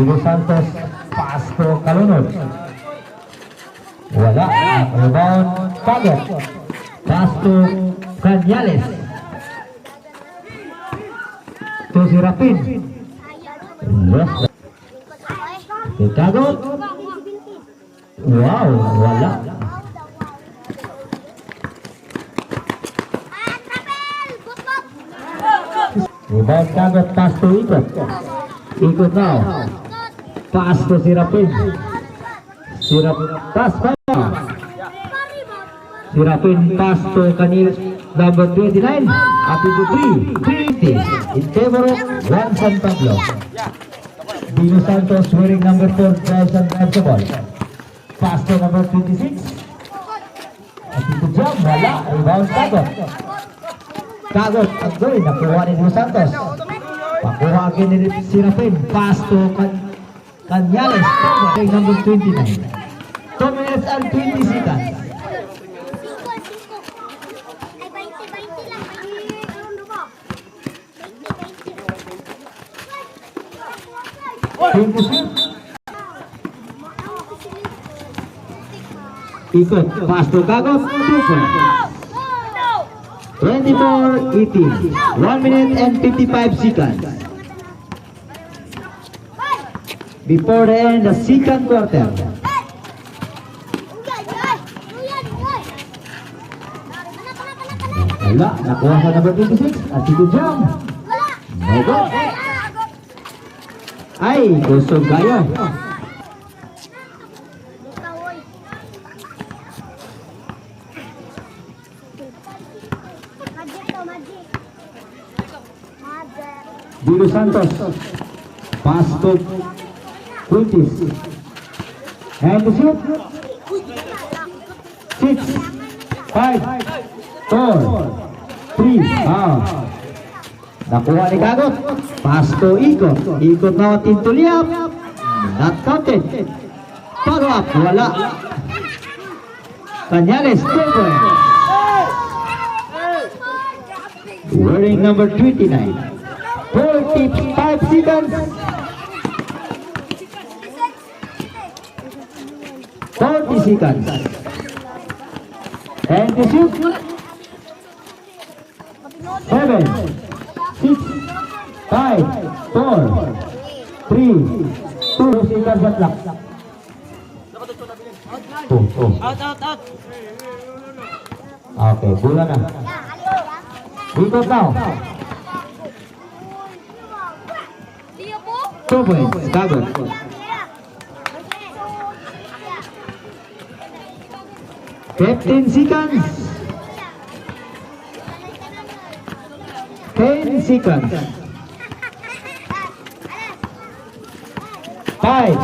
Dilo Santos, pass to Kalunod. Wala. Rebound, Pagot. Pass to Canales. To si Rapin. Yes. Kagot. Wow, wala. Rebound Kagot, pass to Ikot. Ikot now. Pass to si Rapin. Si Rapin, pass pa. Si Rapin, pass to Canales, number 29. Up to 3. 3 in favor of Juan San Pablo. Dino Santos wearing number 4 drives and drives the ball. Pass to number 26. Up to jump, wala. Rebound Kagot. Kagot, ang gawin, nakuha ni Dino Santos. Pakuha agad ni si Rapin. Pass to Canales, number 29. 2 minutes and 20 seconds. Ikot, pass to Kagot, 2 points. 24-18. 1 minute and 55 seconds. Before the end, the second quarter. Wala, nakuha sa number 26. At ito jam. No go. Ay, kusog kayo. Dino Santos. Pass to Quintis. And the shoot. 6, 5, 4, 3. Nakuha ni Kagot. Pass to Ikot. Ikot na to Liap. Not counted. Follow up. Wala. Canales, 2 points. Wearing number 29. 45 seconds. 40 seconds. And the shoot. 7, 6, 5, 4, 3, 2 seconds at clock. Out. Okay, bola na. Ikot now. 2 points. Kagot. 15 seconds. 10 seconds. 5,